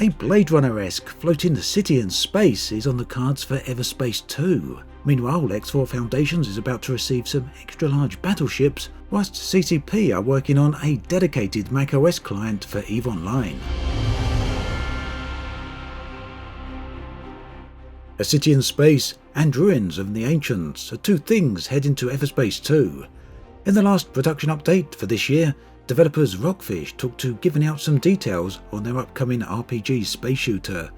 A Blade Runner-esque floating city in space is on the cards for Everspace 2. Meanwhile, X4 Foundations is about to receive some extra-large battleships, whilst CCP are working on a dedicated macOS client for EVE Online. A city in space and ruins of the ancients are two things heading to Everspace 2. In the last production update for this year, developers Rockfish took to giving out some details on their upcoming RPG space shooter.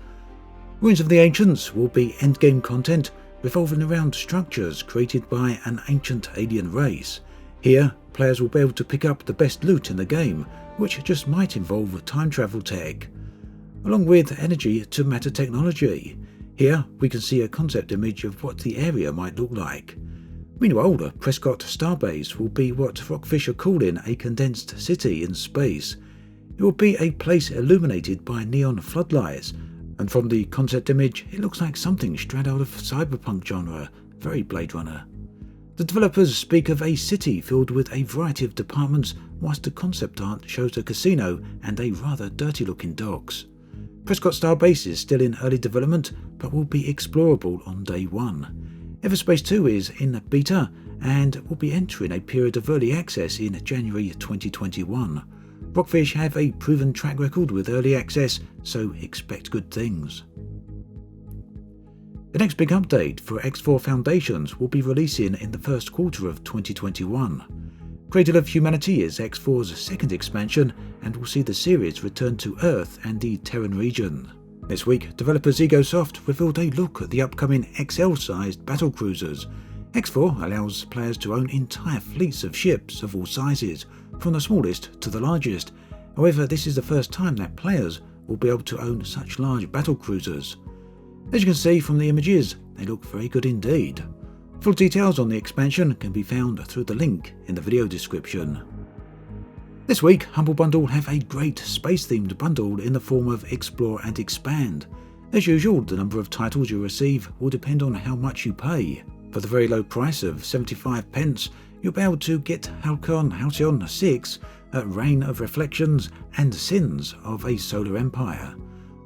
Ruins of the Ancients will be endgame content revolving around structures created by an ancient alien race. Here, players will be able to pick up the best loot in the game, which just might involve time travel tech, along with energy to matter technology. Here, we can see a concept image of what the area might look like. Meanwhile, the Prescott Starbase will be what Rockfish are calling a condensed city in space. It will be a place illuminated by neon floodlights, and from the concept image, it looks like something straight out of cyberpunk genre, very Blade Runner. The developers speak of a city filled with a variety of departments, whilst the concept art shows a casino and a rather dirty-looking docks. Prescott Starbase is still in early development, but will be explorable on day one. Everspace 2 is in beta and will be entering a period of early access in January 2021. Rockfish have a proven track record with early access, so expect good things. The next big update for X4 Foundations will be releasing in the first quarter of 2021. Cradle of Humanity is X4's second expansion and will see the series return to Earth and the Terran region. This week, developers Egosoft revealed a look at the upcoming XL-sized battlecruisers. X4 allows players to own entire fleets of ships of all sizes, from the smallest to the largest. However, this is the first time that players will be able to own such large battlecruisers. As you can see from the images, they look very good indeed. Full details on the expansion can be found through the link in the video description. This week, Humble Bundle have a great space-themed bundle in the form of Explore and Expand. As usual, the number of titles you receive will depend on how much you pay. For the very low price of 75 pence, you'll be able to get Halcyon 6, Reign of Reflections and Sins of a Solar Empire.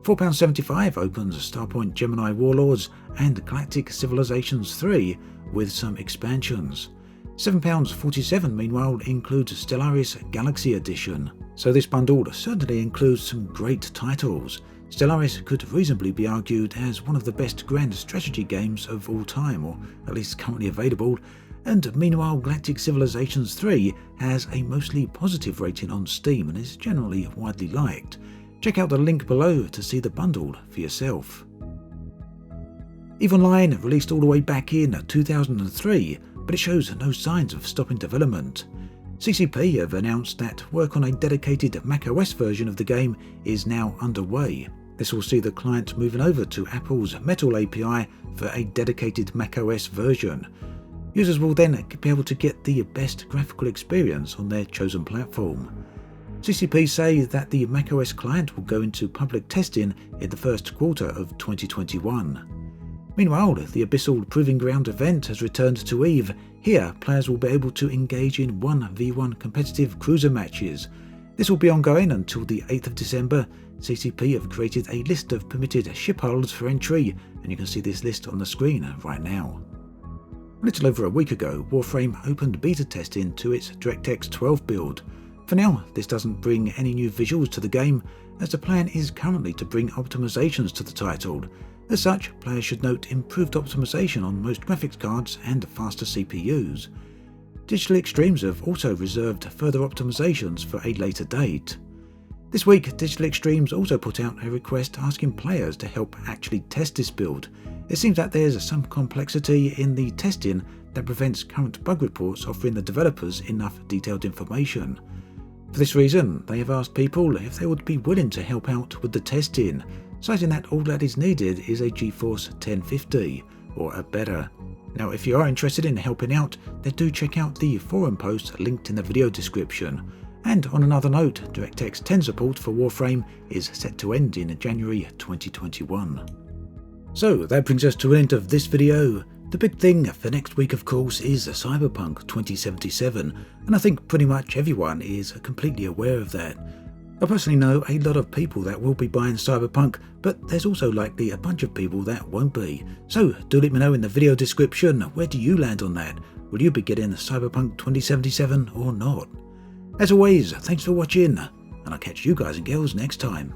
£4.75 opens Starpoint Gemini Warlords and Galactic Civilizations 3 with some expansions. £7.47 meanwhile includes Stellaris Galaxy Edition, so this bundle certainly includes some great titles. Stellaris could reasonably be argued as one of the best grand strategy games of all time, or at least currently available, and meanwhile Galactic Civilizations 3 has a mostly positive rating on Steam and is generally widely liked. Check out the link below to see the bundle for yourself. EVE Online released all the way back in 2003, but it shows no signs of stopping development. CCP have announced that work on a dedicated macOS version of the game is now underway. This will see the client moving over to Apple's Metal API for a dedicated macOS version. Users will then be able to get the best graphical experience on their chosen platform. CCP say that the macOS client will go into public testing in the first quarter of 2021. Meanwhile, the Abyssal Proving Ground event has returned to EVE. Here, players will be able to engage in 1v1 competitive cruiser matches. This will be ongoing until the 8th of December. CCP have created a list of permitted ship hulls for entry, and you can see this list on the screen right now. A little over a week ago, Warframe opened beta testing to its DirectX 12 build. For now, this doesn't bring any new visuals to the game, as the plan is currently to bring optimizations to the title. As such, players should note improved optimization on most graphics cards and faster CPUs. Digital Extremes have also reserved further optimizations for a later date. This week, Digital Extremes also put out a request asking players to help actually test this build. It seems that there's some complexity in the testing that prevents current bug reports offering the developers enough detailed information. For this reason, they have asked people if they would be willing to help out with the testing, citing that all that is needed is a GeForce 1050 or better. Now, if you are interested in helping out, then do check out the forum post linked in the video description. And on another note, DirectX 10 support for Warframe is set to end in January 2021. So that brings us to an end of this video. The big thing for next week, of course, is Cyberpunk 2077, and I think pretty much everyone is completely aware of that. I personally know a lot of people that will be buying Cyberpunk, but there's also likely a bunch of people that won't be. So do let me know in the video description, where do you land on that? Will you be getting Cyberpunk 2077 or not? As always, thanks for watching, and I'll catch you guys and girls next time.